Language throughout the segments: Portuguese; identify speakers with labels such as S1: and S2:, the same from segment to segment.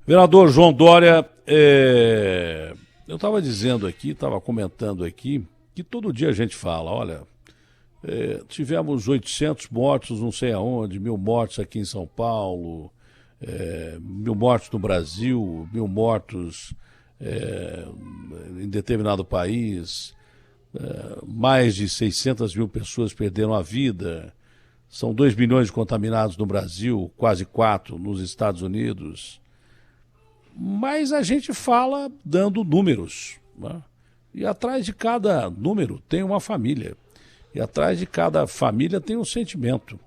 S1: Vereador João Dória, eu estava dizendo aqui, estava comentando aqui, que todo dia a gente fala, olha, tivemos 800 mortos não sei aonde, 1.000 mortos aqui em São Paulo, 1.000 mortos no Brasil, 1.000 mortos em determinado país, mais de 600.000 pessoas perderam a vida, são 2 milhões de contaminados no Brasil, quase 4 nos Estados Unidos. Mas a gente fala dando números, né? E atrás de cada número tem uma família. E atrás de cada família tem um sentimento.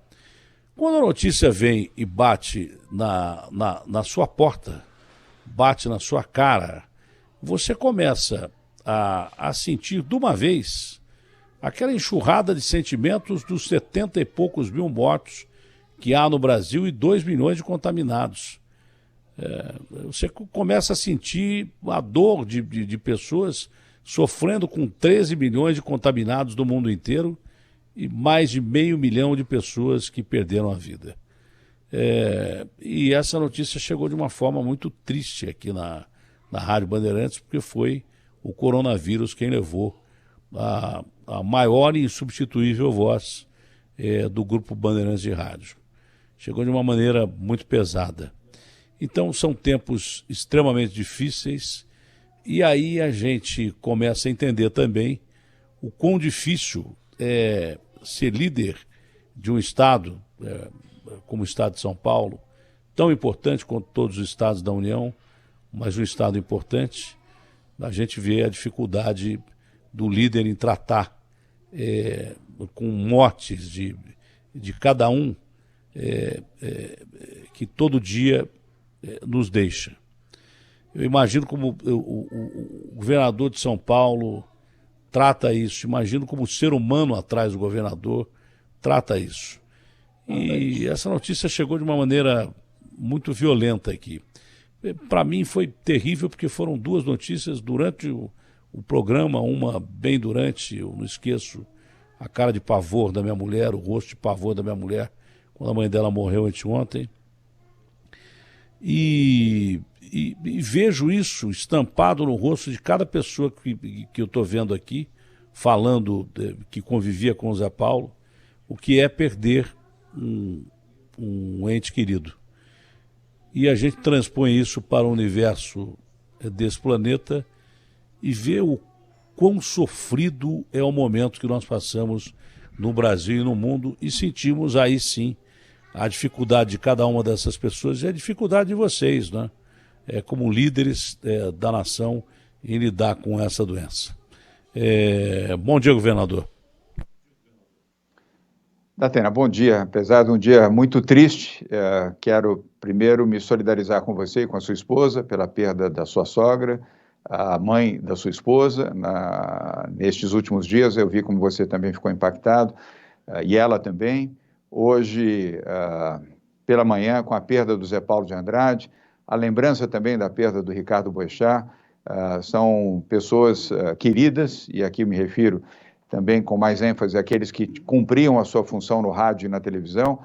S1: Quando a notícia vem e bate na sua porta, bate na sua cara, você começa a sentir de uma vez aquela enxurrada de sentimentos dos 70 e poucos mil mortos que há no Brasil e 2 milhões de contaminados. Você começa a sentir a dor de pessoas sofrendo com 13 milhões de contaminados do mundo inteiro e mais de 500 mil de pessoas que perderam a vida. E essa notícia chegou de uma forma muito triste aqui na Rádio Bandeirantes, porque foi o coronavírus quem levou a maior e insubstituível voz do Grupo Bandeirantes de Rádio. Chegou de uma maneira muito pesada. Então são tempos extremamente difíceis e aí a gente começa a entender também o quão difícil é ser líder de um estado, como o estado de São Paulo, tão importante quanto todos os estados da União, mas um estado importante. A gente vê a dificuldade do líder em tratar com mortes de cada um que todo dia nos deixa. Eu imagino como o governador de São Paulo trata isso, imagino como o ser humano atrás do governador trata isso. E essa notícia chegou de uma maneira muito violenta aqui. Para mim foi terrível porque foram 2 notícias durante o programa, uma bem durante, eu não esqueço a cara de pavor da minha mulher, o rosto de pavor da minha mulher, quando a mãe dela morreu anteontem. E vejo isso estampado no rosto de cada pessoa que eu estou vendo aqui, falando que convivia com o Zé Paulo, o que é perder um ente querido. E a gente transpõe isso para o universo desse planeta e vê o quão sofrido é o momento que nós passamos no Brasil e no mundo e sentimos aí sim a dificuldade de cada uma dessas pessoas e a dificuldade de vocês, né? Como líderes da nação em lidar com essa doença. Bom dia, governador.
S2: Datena, bom dia. Apesar de um dia muito triste, quero primeiro me solidarizar com você e com a sua esposa pela perda da sua sogra, a mãe da sua esposa. Nestes últimos dias eu vi como você também ficou impactado, e ela também. Hoje, pela manhã, com a perda do Zé Paulo de Andrade, a lembrança também da perda do Ricardo Boechat, são pessoas queridas, e aqui me refiro também com mais ênfase àqueles que cumpriam a sua função no rádio e na televisão,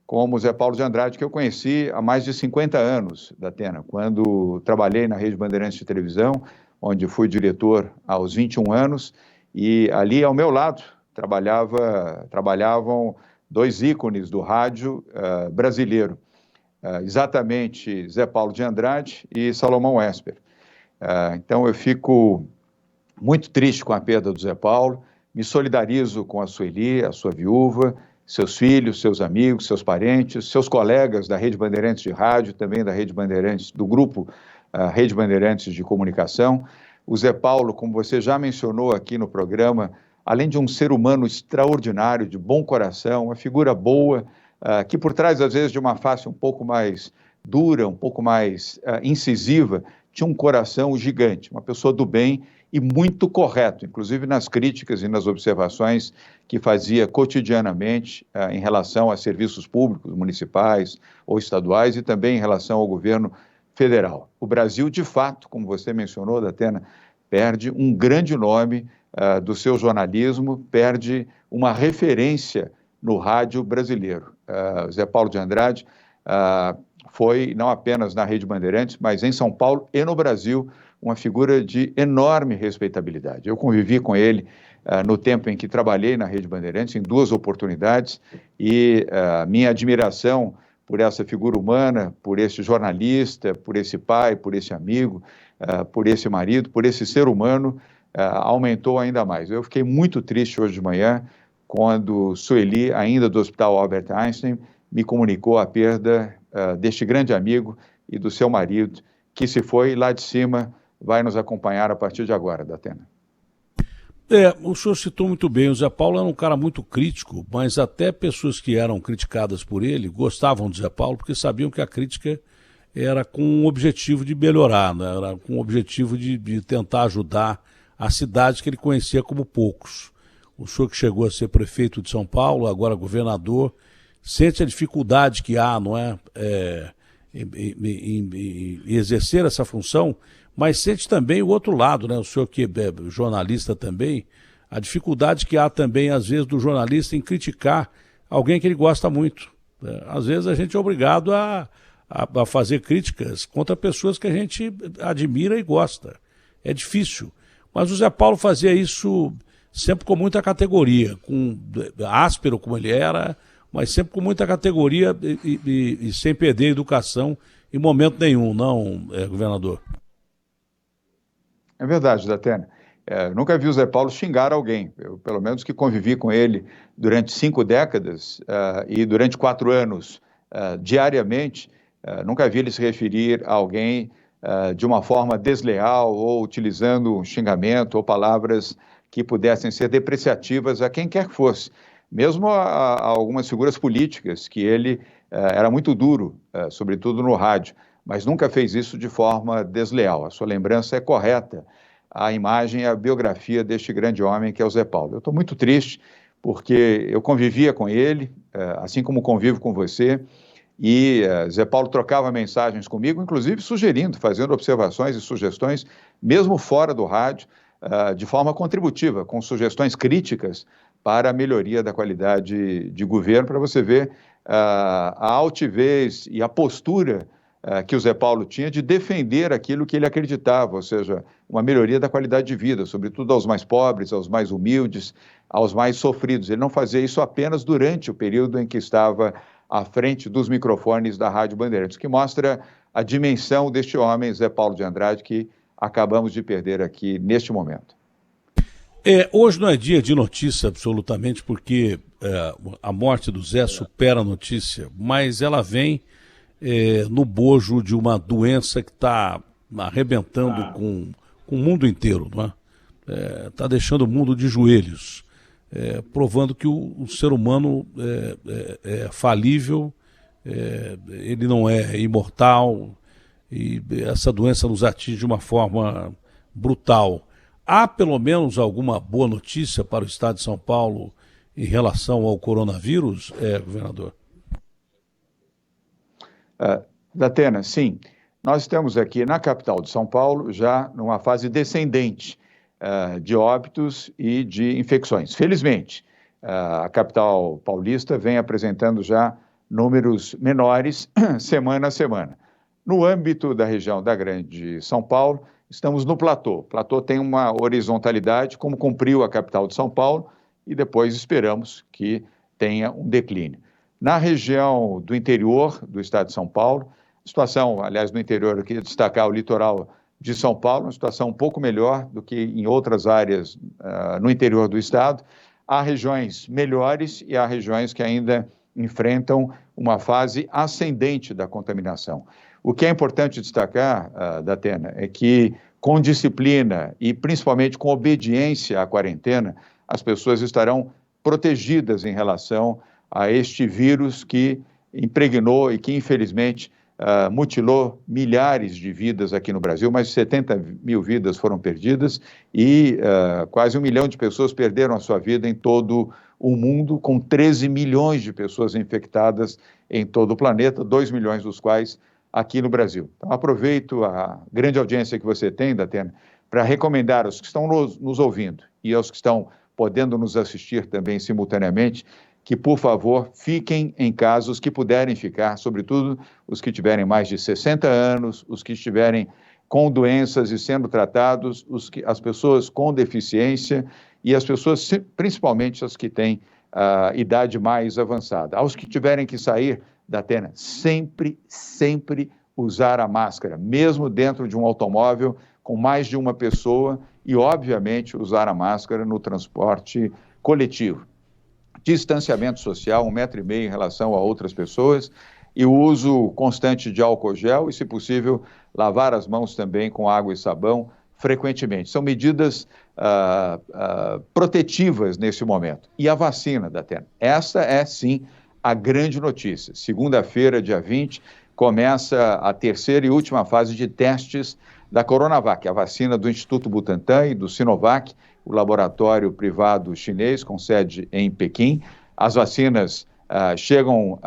S2: como o Zé Paulo de Andrade, que eu conheci há mais de 50 anos, Datena, quando trabalhei na Rede Bandeirantes de Televisão, onde fui diretor aos 21 anos, e ali ao meu lado trabalhavam 2 ícones do rádio brasileiro, exatamente Zé Paulo de Andrade e Salomão Esper. Então eu fico muito triste com a perda do Zé Paulo, me solidarizo com a Sueli, a sua viúva, seus filhos, seus amigos, seus parentes, seus colegas da Rede Bandeirantes de Rádio, também da Rede Bandeirantes, do grupo Rede Bandeirantes de Comunicação. O Zé Paulo, como você já mencionou aqui no programa, além de um ser humano extraordinário, de bom coração, uma figura boa, que por trás, às vezes, de uma face um pouco mais dura, um pouco mais incisiva, tinha um coração gigante, uma pessoa do bem e muito correto, inclusive nas críticas e nas observações que fazia cotidianamente em relação a serviços públicos, municipais ou estaduais, e também em relação ao governo federal. O Brasil, de fato, como você mencionou, Datena, perde um grande nome do seu jornalismo, perde uma referência no rádio brasileiro. Zé Paulo de Andrade foi, não apenas na Rede Bandeirantes, mas em São Paulo e no Brasil, uma figura de enorme respeitabilidade. Eu convivi com ele no tempo em que trabalhei na Rede Bandeirantes, em 2 oportunidades, e minha admiração por essa figura humana, por esse jornalista, por esse pai, por esse amigo, por esse marido, por esse ser humano, aumentou ainda mais. Eu fiquei muito triste hoje de manhã, quando Sueli, ainda do Hospital Albert Einstein, me comunicou a perda deste grande amigo e do seu marido, que se foi lá de cima, vai nos acompanhar a partir de agora, Datena.
S1: O senhor citou muito bem, o Zé Paulo era um cara muito crítico, mas até pessoas que eram criticadas por ele gostavam do Zé Paulo porque sabiam que a crítica era com o objetivo de melhorar, né? Era com o objetivo de tentar ajudar a cidade que ele conhecia como poucos. O senhor que chegou a ser prefeito de São Paulo, agora governador, sente a dificuldade que há, não é, em exercer essa função, mas sente também o outro lado, né? O senhor que é jornalista também, a dificuldade que há também, às vezes, do jornalista em criticar alguém que ele gosta muito. Às vezes a gente é obrigado a fazer críticas contra pessoas que a gente admira e gosta. É difícil. Mas o Zé Paulo fazia isso sempre com muita categoria, áspero como ele era, mas sempre com muita categoria e sem perder a educação em momento nenhum, não, governador?
S2: É verdade, Datena. Nunca vi o Zé Paulo xingar alguém. Eu, pelo menos, que convivi com ele durante 5 décadas e durante 4 anos diariamente, nunca vi ele se referir a alguém de uma forma desleal ou utilizando um xingamento ou palavras que pudessem ser depreciativas a quem quer que fosse. Mesmo a algumas figuras políticas, que ele era muito duro, sobretudo no rádio, mas nunca fez isso de forma desleal. A sua lembrança é correta, a imagem e a biografia deste grande homem que é o Zé Paulo. Eu estou muito triste, porque eu convivia com ele, assim como convivo com você, e Zé Paulo trocava mensagens comigo, inclusive sugerindo, fazendo observações e sugestões, mesmo fora do rádio, de forma contributiva, com sugestões críticas para a melhoria da qualidade de governo, para você ver a altivez e a postura que o Zé Paulo tinha de defender aquilo que ele acreditava, ou seja, uma melhoria da qualidade de vida, sobretudo aos mais pobres, aos mais humildes, aos mais sofridos. Ele não fazia isso apenas durante o período em que estava à frente dos microfones da Rádio Bandeirantes, que mostra a dimensão deste homem, Zé Paulo de Andrade, que acabamos de perder aqui neste momento.
S1: Hoje não é dia de notícia absolutamente, porque a morte do Zé supera a notícia, mas ela vem no bojo de uma doença que está arrebentando com o mundo inteiro, não é? Está deixando o mundo de joelhos, provando que o ser humano é falível, ele não é imortal, e essa doença nos atinge de uma forma brutal. Há pelo menos alguma boa notícia para o estado de São Paulo em relação ao coronavírus, governador?
S2: Datena, sim. Nós estamos aqui na capital de São Paulo já numa fase descendente de óbitos e de infecções. Felizmente, a capital paulista vem apresentando já números menores semana a semana. No âmbito da região da Grande São Paulo, estamos no platô. O platô tem uma horizontalidade, como cumpriu a capital de São Paulo, e depois esperamos que tenha um declínio. Na região do interior do estado de São Paulo, situação, aliás, no interior, eu queria destacar o litoral de São Paulo, uma situação um pouco melhor do que em outras áreas no interior do estado. Há regiões melhores e há regiões que ainda enfrentam uma fase ascendente da contaminação. O que é importante destacar, Datena, é que com disciplina e principalmente com obediência à quarentena, as pessoas estarão protegidas em relação a este vírus que impregnou e que, infelizmente, mutilou milhares de vidas aqui no Brasil. Mais de 70 mil vidas foram perdidas e quase 1 milhão de pessoas perderam a sua vida em todo o mundo, com 13 milhões de pessoas infectadas em todo o planeta, 2 milhões dos quais aqui no Brasil. Então, aproveito a grande audiência que você tem, Datena, para recomendar aos que estão nos ouvindo e aos que estão podendo nos assistir também simultaneamente, que, por favor, fiquem em casa os que puderem ficar, sobretudo os que tiverem mais de 60 anos, os que estiverem com doenças e sendo tratados, as pessoas com deficiência e as pessoas, principalmente as que têm idade mais avançada. Aos que tiverem que sair, Datena, sempre usar a máscara, mesmo dentro de um automóvel com mais de uma pessoa e, obviamente, usar a máscara no transporte coletivo. Distanciamento social, 1,5 metro em relação a outras pessoas e o uso constante de álcool gel e, se possível, lavar as mãos também com água e sabão frequentemente. São medidas protetivas nesse momento. E a vacina, Datena, essa é, sim, a grande notícia. Segunda-feira, dia 20, começa a terceira e última fase de testes da Coronavac, a vacina do Instituto Butantan e do Sinovac, o laboratório privado chinês com sede em Pequim. As vacinas chegam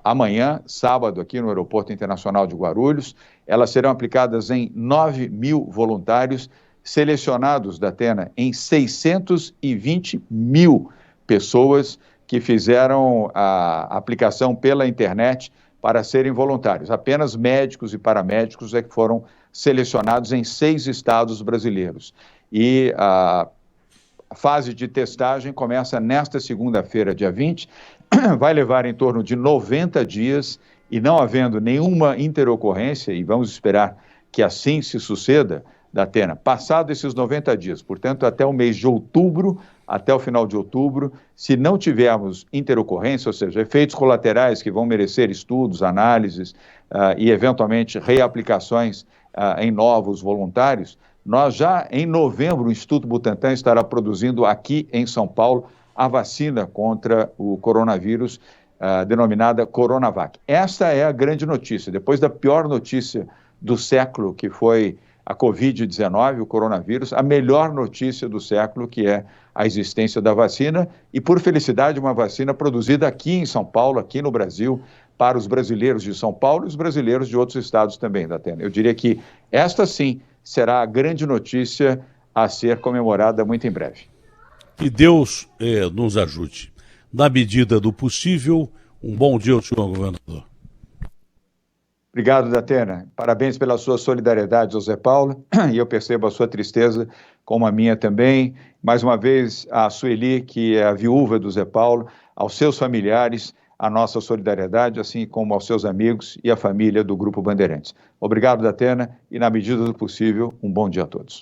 S2: amanhã, sábado, aqui no Aeroporto Internacional de Guarulhos. Elas serão aplicadas em 9 mil voluntários, selecionados, Datena, em 620 mil pessoas que fizeram a aplicação pela internet para serem voluntários. Apenas médicos e paramédicos é que foram selecionados em 6 estados brasileiros. E a fase de testagem começa nesta segunda-feira, dia 20, vai levar em torno de 90 dias e não havendo nenhuma interocorrência, e vamos esperar que assim se suceda, Datena, passado esses 90 dias, portanto, até o mês de outubro, até o final de outubro, se não tivermos interocorrência, ou seja, efeitos colaterais que vão merecer estudos, análises e, eventualmente, reaplicações em novos voluntários, nós já, em novembro, o Instituto Butantan estará produzindo aqui em São Paulo a vacina contra o coronavírus, denominada Coronavac. Esta é a grande notícia. Depois da pior notícia do século, que foi a Covid-19, o coronavírus, a melhor notícia do século, que é a existência da vacina, e por felicidade uma vacina produzida aqui em São Paulo, aqui no Brasil, para os brasileiros de São Paulo e os brasileiros de outros estados também, Datena. Eu diria que esta sim será a grande notícia a ser comemorada muito em breve.
S1: Que Deus nos ajude. Na medida do possível, um bom dia ao senhor governador.
S2: Obrigado, Datena. Parabéns pela sua solidariedade, José Paulo, e eu percebo a sua tristeza, como a minha também. Mais uma vez, a Sueli, que é a viúva do Zé Paulo, aos seus familiares, a nossa solidariedade, assim como aos seus amigos e à família do Grupo Bandeirantes. Obrigado, Datena, e na medida do possível, um bom dia a todos.